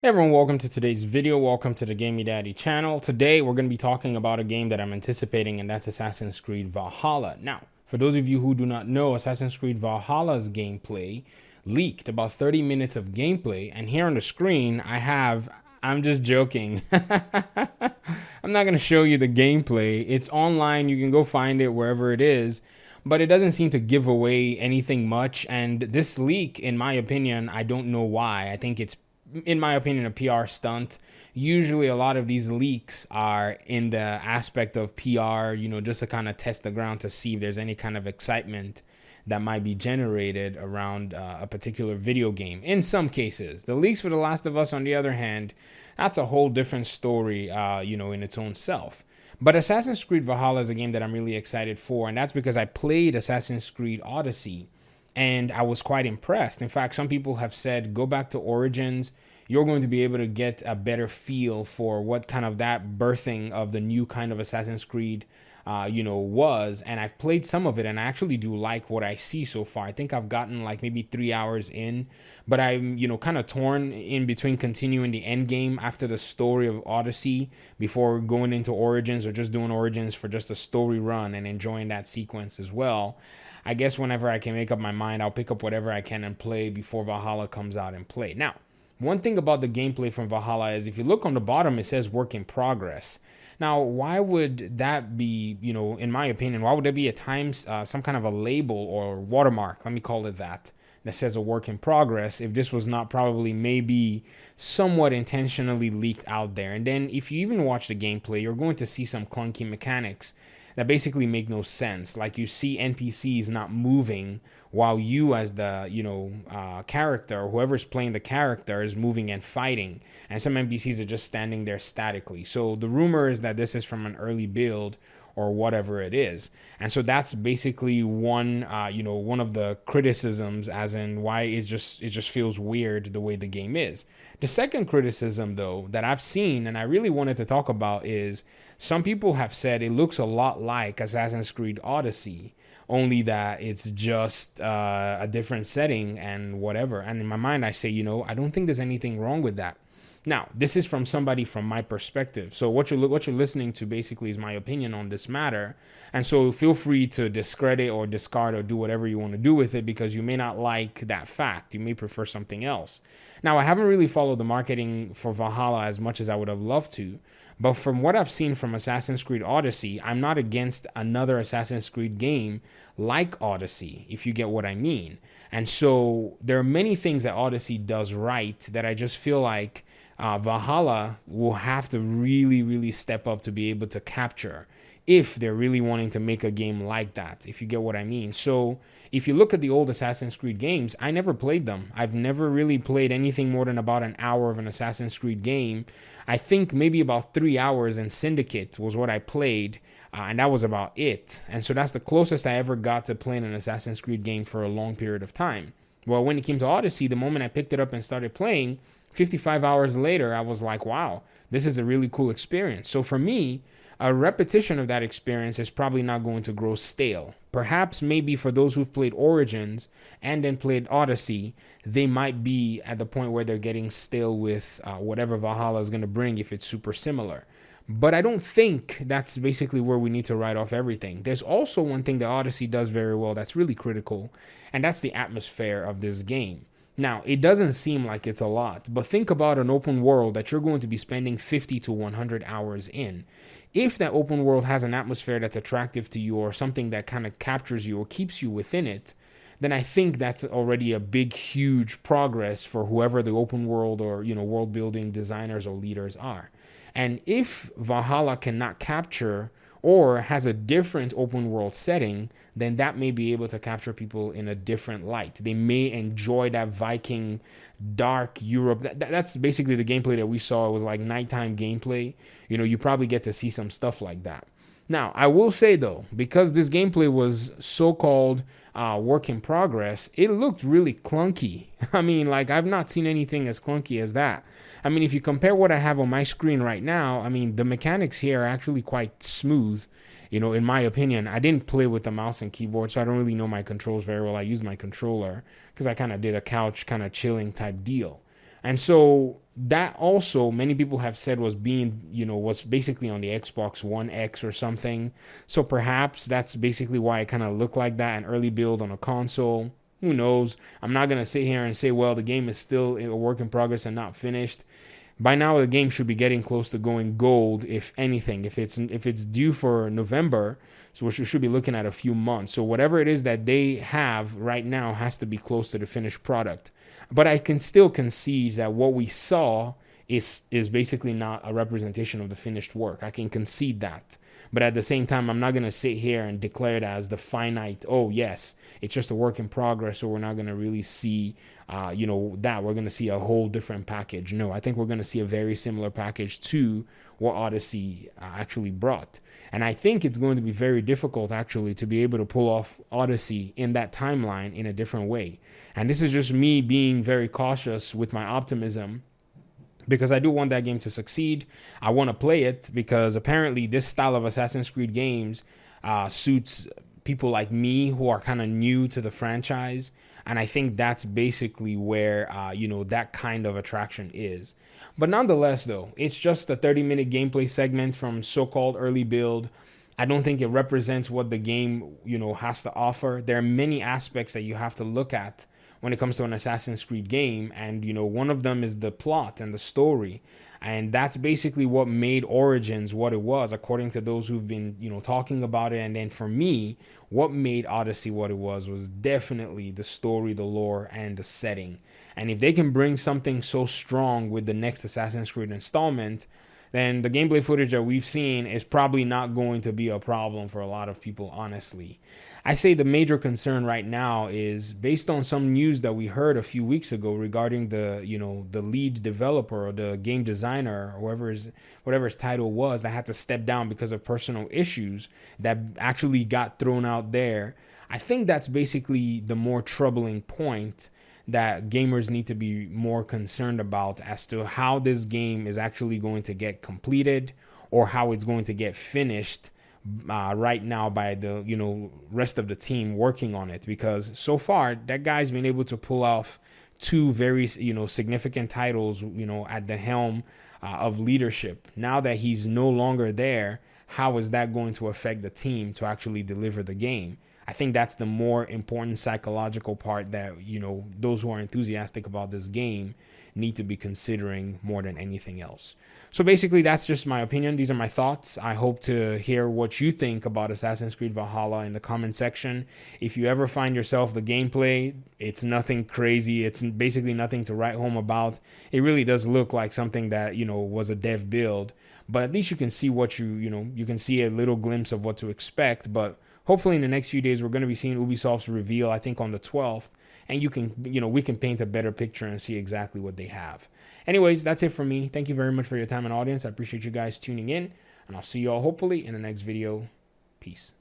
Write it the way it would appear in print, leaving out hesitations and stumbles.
Hey everyone, welcome to today's video. Welcome to the Gamey Daddy channel. Today we're going to be talking about a game that I'm anticipating, and that's Assassin's Creed Valhalla. Now, for those of you who do not know, Assassin's Creed Valhalla's gameplay leaked, about 30 minutes of gameplay, and here on the screen I'm just joking. I'm not going to show you the gameplay. It's online. You can go find it wherever it is, but it doesn't seem to give away anything much. And this leak, in my opinion, I don't know why. I think it's, in my opinion, a PR stunt. Usually a lot of these leaks are in the aspect of PR, just to kind of test the ground to see if there's any kind of excitement that might be generated around a particular video game. In some cases, the leaks for The Last of Us, on the other hand, that's a whole different story, in its own self. But Assassin's Creed Valhalla is a game that I'm really excited for, and that's because I played Assassin's Creed Odyssey and I was quite impressed. In fact, some people have said, go back to Origins. You're going to be able to get a better feel for what kind of that birthing of the new kind of Assassin's Creed, was. And I've played some of it, and I actually do like what I see so far. I think I've gotten like maybe 3 hours in, but I'm, kind of torn in between continuing the end game after the story of Odyssey before going into Origins, or just doing Origins for just a story run and enjoying that sequence as well. I guess whenever I can make up my mind, I'll pick up whatever I can and play before Valhalla comes out and play. Now, one thing about the gameplay from Valhalla is if you look on the bottom, it says work in progress. Now, why would that be, in my opinion, why would there be some kind of a label or watermark, let me call it that says a work in progress, if this was not probably maybe somewhat intentionally leaked out there? And then if you even watch the gameplay, you're going to see some clunky mechanics that basically make no sense. Like, you see NPCs not moving while you, as the character, or whoever's playing the character, is moving and fighting, and some NPCs are just standing there statically. So the rumor is that this is from an early build or whatever it is. And so that's basically one of the criticisms, as in why it just feels weird the way the game is. The second criticism, though, that I've seen and I really wanted to talk about is some people have said it looks a lot like Assassin's Creed Odyssey, only that it's just a different setting and whatever. And in my mind, I say, I don't think there's anything wrong with that. Now, this is from somebody from my perspective. So what you're listening to basically is my opinion on this matter. And so feel free to discredit or discard or do whatever you want to do with it, because you may not like that fact. You may prefer something else. Now, I haven't really followed the marketing for Valhalla as much as I would have loved to. But from what I've seen from Assassin's Creed Odyssey, I'm not against another Assassin's Creed game like Odyssey, if you get what I mean. And so there are many things that Odyssey does right that I just feel like Valhalla will have to really, really step up to be able to capture, if they're really wanting to make a game like that, if you get what I mean. So if you look at the old Assassin's Creed games, I never played them. I've never really played anything more than about an hour of an Assassin's Creed game. I think maybe about 3 hours in Syndicate was what I played, and that was about it. And so that's the closest I ever got to playing an Assassin's Creed game for a long period of time. Well, when it came to Odyssey, the moment I picked it up and started playing, 55 hours later, I was like, wow, this is a really cool experience. So for me, a repetition of that experience is probably not going to grow stale. Perhaps maybe for those who've played Origins and then played Odyssey, they might be at the point where they're getting stale with whatever Valhalla is going to bring if it's super similar. But I don't think that's basically where we need to write off everything. There's also one thing that Odyssey does very well that's really critical, and that's the atmosphere of this game. Now, it doesn't seem like it's a lot, but think about an open world that you're going to be spending 50 to 100 hours in. If that open world has an atmosphere that's attractive to you, or something that kind of captures you or keeps you within it, then I think that's already a big, huge progress for whoever the open world or, world building designers or leaders are. And if Valhalla cannot capture or has a different open world setting, then that may be able to capture people in a different light. They may enjoy that Viking, dark Europe. That's basically the gameplay that we saw. It was like nighttime gameplay. You probably get to see some stuff like that. Now, I will say, though, because this gameplay was so-called work in progress, it looked really clunky. I mean, like, I've not seen anything as clunky as that. I mean, if you compare what I have on my screen right now, I mean, the mechanics here are actually quite smooth, in my opinion. I didn't play with the mouse and keyboard, so I don't really know my controls very well. I used my controller because I kind of did a couch kind of chilling type deal. And so that also many people have said was being, was basically on the Xbox One X or something. So perhaps that's basically why it kind of looked like that, an early build on a console. Who knows? I'm not going to sit here and say, well, the game is still a work in progress and not finished. By now, the game should be getting close to going gold, if anything. If it's due for November, so we should be looking at a few months. So whatever it is that they have right now has to be close to the finished product. But I can still concede that what we saw is basically not a representation of the finished work. I can concede that. But at the same time, I'm not going to sit here and declare it as the finite, oh, yes, it's just a work in progress, so we're not going to really see, that. We're going to see a whole different package. No, I think we're going to see a very similar package to what Odyssey actually brought. And I think it's going to be very difficult, actually, to be able to pull off Odyssey in that timeline in a different way. And this is just me being very cautious with my optimism, because I do want that game to succeed. I want to play it because apparently this style of Assassin's Creed games suits people like me who are kind of new to the franchise. And I think that's basically where, that kind of attraction is. But nonetheless, though, it's just a 30-minute gameplay segment from so-called early build. I don't think it represents what the game, has to offer. There are many aspects that you have to look at when it comes to an Assassin's Creed game. And, one of them is the plot and the story. And that's basically what made Origins what it was, according to those who've been, talking about it. And then for me, what made Odyssey what it was definitely the story, the lore, and the setting. And if they can bring something so strong with the next Assassin's Creed installment, then the gameplay footage that we've seen is probably not going to be a problem for a lot of people, honestly. I say the major concern right now is based on some news that we heard a few weeks ago regarding the, the lead developer or the game designer or whatever his title was that had to step down because of personal issues that actually got thrown out there. I think that's basically the more troubling point that gamers need to be more concerned about as to how this game is actually going to get completed or how it's going to get finished right now by the rest of the team working on it. Because so far that guy's been able to pull off two very significant titles at the helm of leadership. Now that he's no longer there, how is that going to affect the team to actually deliver the game? I think that's the more important psychological part that, those who are enthusiastic about this game need to be considering more than anything else. So basically, that's just my opinion. These are my thoughts. I hope to hear what you think about Assassin's Creed Valhalla in the comment section. If you ever find yourself the gameplay, it's nothing crazy. It's basically nothing to write home about. It really does look like something that, was a dev build. But at least you can see what you can see a little glimpse of what to expect. But hopefully in the next few days, we're going to be seeing Ubisoft's reveal, I think on the 12th. And we can paint a better picture and see exactly what they have. Anyways, that's it from me. Thank you very much for your time and audience. I appreciate you guys tuning in. And I'll see you all hopefully in the next video. Peace.